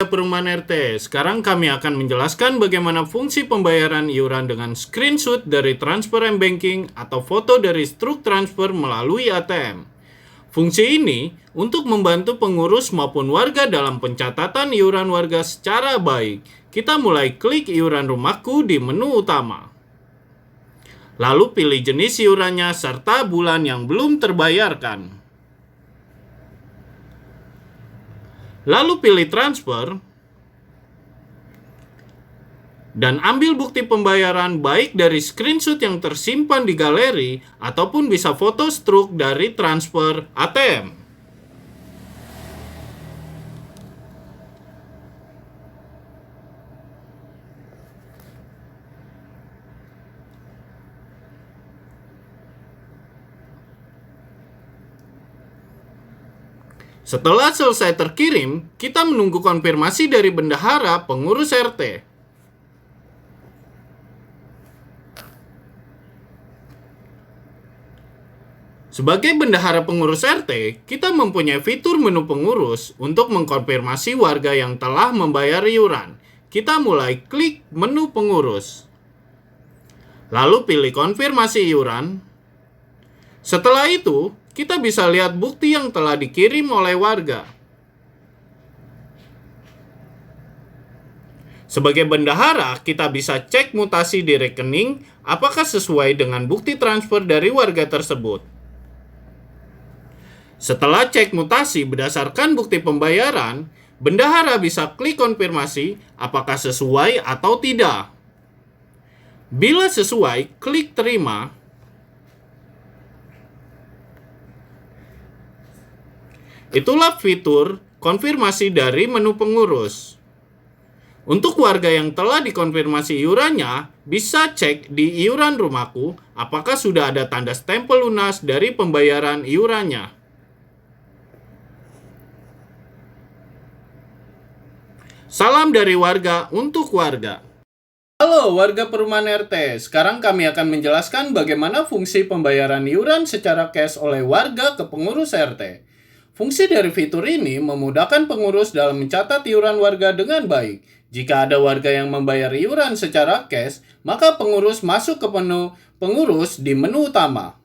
Perumahan RT, sekarang kami akan menjelaskan bagaimana fungsi pembayaran iuran dengan screenshot dari transfer m-banking atau foto dari struk transfer melalui ATM. Fungsi ini untuk membantu pengurus maupun warga dalam pencatatan iuran warga secara baik. Kita mulai klik iuran rumahku di menu utama. Lalu pilih jenis iurannya serta bulan yang belum terbayarkan. Lalu pilih transfer dan ambil bukti pembayaran baik dari screenshot yang tersimpan di galeri ataupun bisa foto struk dari transfer ATM. Setelah selesai terkirim, kita menunggu konfirmasi dari bendahara pengurus RT. Sebagai bendahara pengurus RT, kita mempunyai fitur menu pengurus untuk mengkonfirmasi warga yang telah membayar iuran. Kita mulai klik menu pengurus. Lalu pilih konfirmasi iuran. Setelah itu, kita bisa lihat bukti yang telah dikirim oleh warga. Sebagai bendahara, kita bisa cek mutasi di rekening apakah sesuai dengan bukti transfer dari warga tersebut. Setelah cek mutasi berdasarkan bukti pembayaran, bendahara bisa klik konfirmasi apakah sesuai atau tidak. Bila sesuai, klik terima. Itulah fitur konfirmasi dari menu pengurus. Untuk warga yang telah dikonfirmasi iurannya, bisa cek di iuran rumahku apakah sudah ada tanda stempel lunas dari pembayaran iurannya. Salam dari warga untuk warga. Halo warga perumahan RT, sekarang kami akan menjelaskan bagaimana fungsi pembayaran iuran secara cash oleh warga ke pengurus RT. Fungsi dari fitur ini memudahkan pengurus dalam mencatat iuran warga dengan baik. Jika ada warga yang membayar iuran secara cash, maka pengurus masuk ke menu pengurus di menu utama.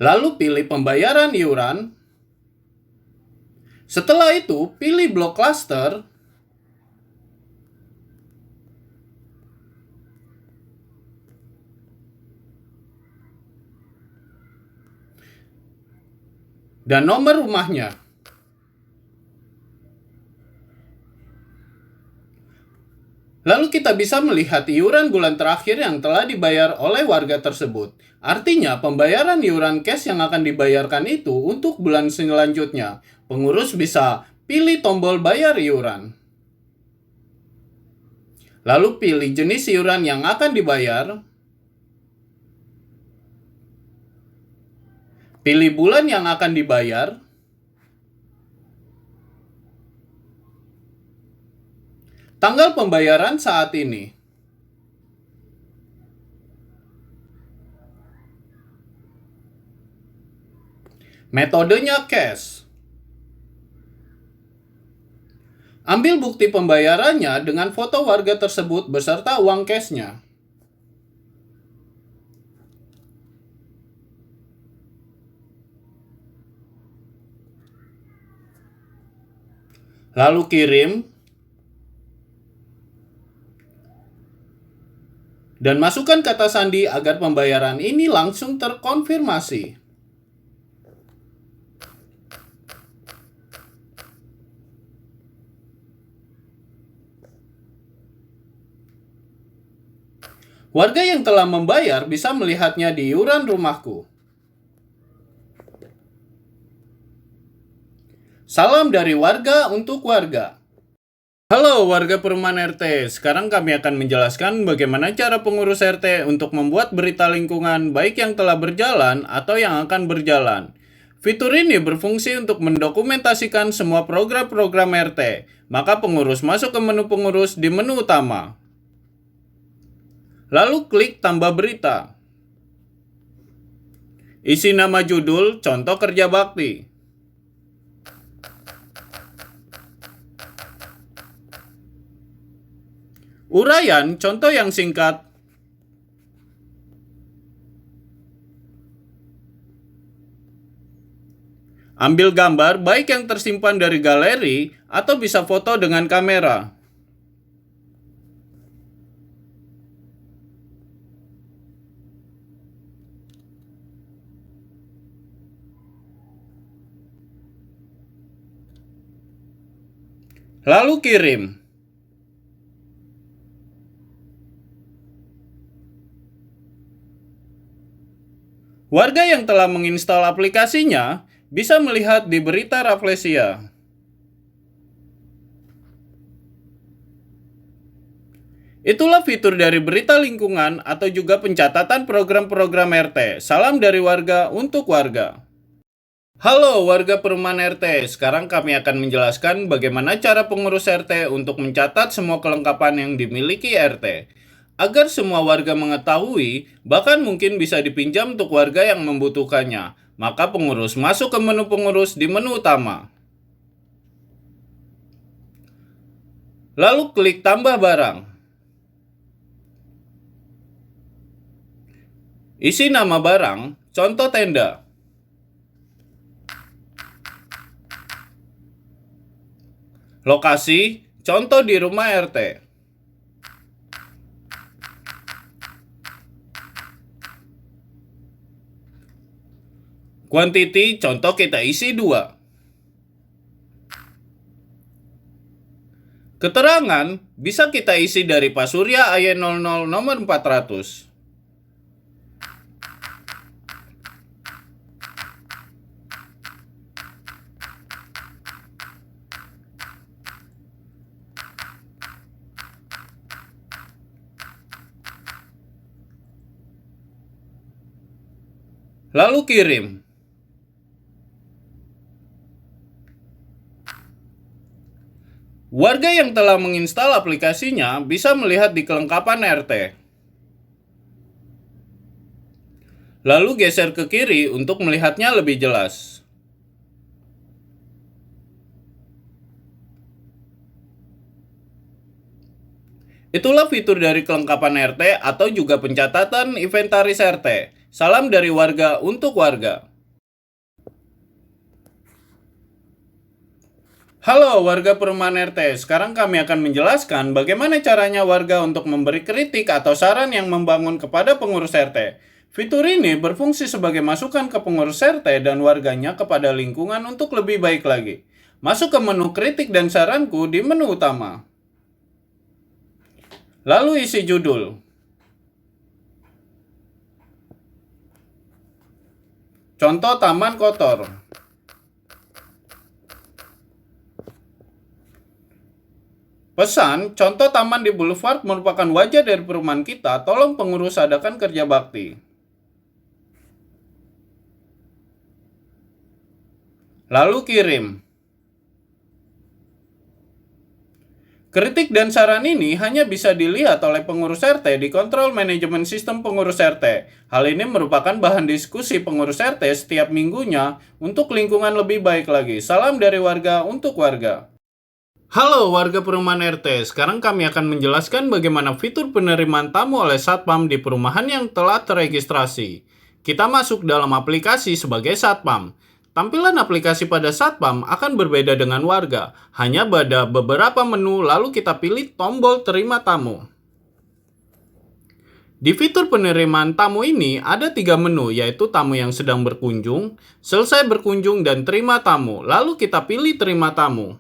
Lalu pilih pembayaran iuran. Setelah itu, pilih blok klaster. Dan nomor rumahnya. Lalu kita bisa melihat iuran bulan terakhir yang telah dibayar oleh warga tersebut. Artinya pembayaran iuran cash yang akan dibayarkan itu untuk bulan selanjutnya. Pengurus bisa pilih tombol bayar iuran. Lalu pilih jenis iuran yang akan dibayar. Pilih bulan yang akan dibayar. Tanggal pembayaran saat ini. Metodenya cash. Ambil bukti pembayarannya dengan foto warga tersebut beserta uang cashnya. Lalu kirim. Dan masukkan kata sandi agar pembayaran ini langsung terkonfirmasi. Warga yang telah membayar bisa melihatnya di iuran rumahku. Salam dari warga untuk warga. Halo warga perumahan RT, sekarang kami akan menjelaskan bagaimana cara pengurus RT untuk membuat berita lingkungan baik yang telah berjalan atau yang akan berjalan. Fitur ini berfungsi untuk mendokumentasikan semua program-program RT, maka pengurus masuk ke menu pengurus di menu utama. Lalu klik tambah berita. Isi nama judul, contoh kerja bakti. Uraian contoh yang singkat. Ambil gambar baik yang tersimpan dari galeri atau bisa foto dengan kamera. Lalu kirim. Warga yang telah menginstal aplikasinya bisa melihat di berita Rafflesia. Itulah fitur dari berita lingkungan atau juga pencatatan program-program RT. Salam dari warga untuk warga. Halo warga perumahan RT, sekarang kami akan menjelaskan bagaimana cara pengurus RT untuk mencatat semua kelengkapan yang dimiliki RT. Agar semua warga mengetahui, bahkan mungkin bisa dipinjam untuk warga yang membutuhkannya. Maka pengurus masuk ke menu pengurus di menu utama. Lalu klik tambah barang. Isi nama barang, contoh tenda. Lokasi, contoh di rumah RT. Quantity, contoh kita isi 2. Keterangan, bisa kita isi dari Pak Surya AY00 nomor 400. Lalu kirim. Warga yang telah menginstal aplikasinya bisa melihat di kelengkapan RT. Lalu geser ke kiri untuk melihatnya lebih jelas. Itulah fitur dari kelengkapan RT atau juga pencatatan inventaris RT. Salam dari warga untuk warga. Halo warga perumahan RT, sekarang kami akan menjelaskan bagaimana caranya warga untuk memberi kritik atau saran yang membangun kepada pengurus RT. Fitur ini berfungsi sebagai masukan ke pengurus RT dan warganya kepada lingkungan untuk lebih baik lagi. Masuk ke menu kritik dan saranku di menu utama. Lalu isi judul. Contoh taman kotor. Pesan, contoh taman di Boulevard merupakan wajah dari perumahan kita, tolong pengurus adakan kerja bakti. Lalu kirim. Kritik dan saran ini hanya bisa dilihat oleh pengurus RT di kontrol manajemen sistem pengurus RT. Hal ini merupakan bahan diskusi pengurus RT setiap minggunya untuk lingkungan lebih baik lagi. Salam dari warga untuk warga. Halo warga perumahan RT, sekarang kami akan menjelaskan bagaimana fitur penerimaan tamu oleh Satpam di perumahan yang telah teregistrasi. Kita masuk dalam aplikasi sebagai Satpam. Tampilan aplikasi pada Satpam akan berbeda dengan warga, hanya pada beberapa menu lalu kita pilih tombol terima tamu. Di fitur penerimaan tamu ini ada 3 menu, yaitu tamu yang sedang berkunjung, selesai berkunjung, dan terima tamu. Lalu kita pilih terima tamu.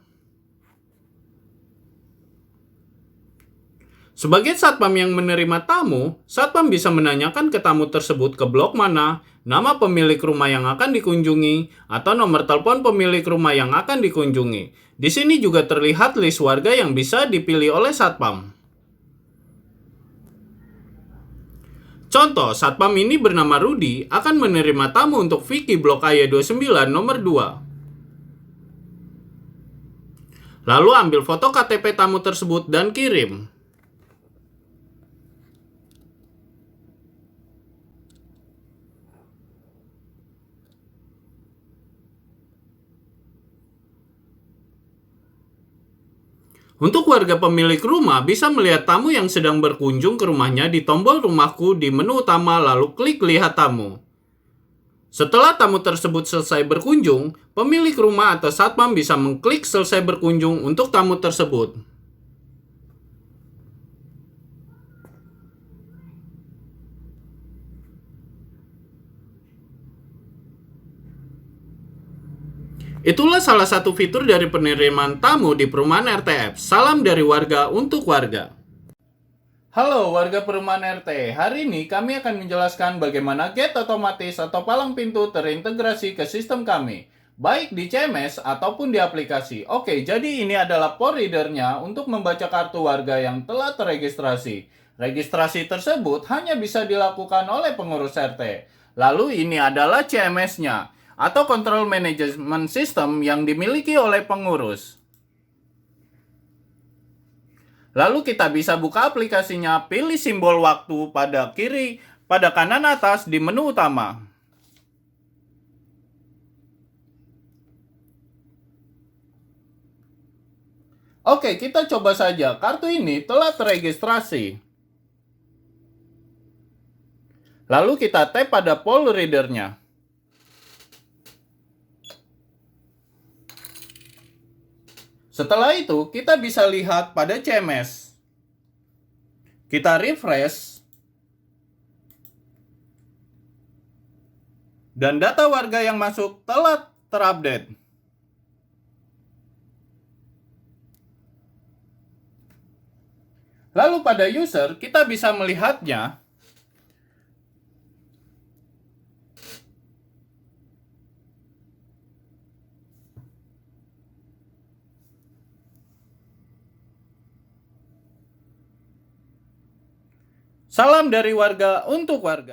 Sebagai satpam yang menerima tamu, satpam bisa menanyakan ke tamu tersebut ke blok mana, nama pemilik rumah yang akan dikunjungi, atau nomor telepon pemilik rumah yang akan dikunjungi. Di sini juga terlihat list warga yang bisa dipilih oleh satpam. Contoh, satpam ini bernama Rudi akan menerima tamu untuk Vicky blok AY29 nomor 2. Lalu ambil foto KTP tamu tersebut dan kirim. Untuk warga pemilik rumah bisa melihat tamu yang sedang berkunjung ke rumahnya di tombol rumahku di menu utama lalu klik lihat tamu. Setelah tamu tersebut selesai berkunjung, pemilik rumah atau satpam bisa mengklik selesai berkunjung untuk tamu tersebut. Itulah salah satu fitur dari penerimaan tamu di perumahan RTF. Salam dari warga untuk warga. Halo warga perumahan RT, hari ini kami akan menjelaskan bagaimana gate otomatis atau palang pintu terintegrasi ke sistem kami, baik di CMS ataupun di aplikasi. Oke, jadi ini adalah port readernya untuk membaca kartu warga yang telah teregistrasi. Registrasi tersebut hanya bisa dilakukan oleh pengurus RT. Lalu ini adalah CMS-nya, atau Control Management System yang dimiliki oleh pengurus. Lalu kita bisa buka aplikasinya, pilih simbol waktu pada kanan atas di menu utama. Oke, kita coba saja. Kartu ini telah teregistrasi. Lalu kita tap pada poll readernya. Setelah itu, kita bisa lihat pada CMS. Kita refresh. Dan data warga yang masuk telah terupdate. Lalu pada user, kita bisa melihatnya. Salam dari warga untuk warga.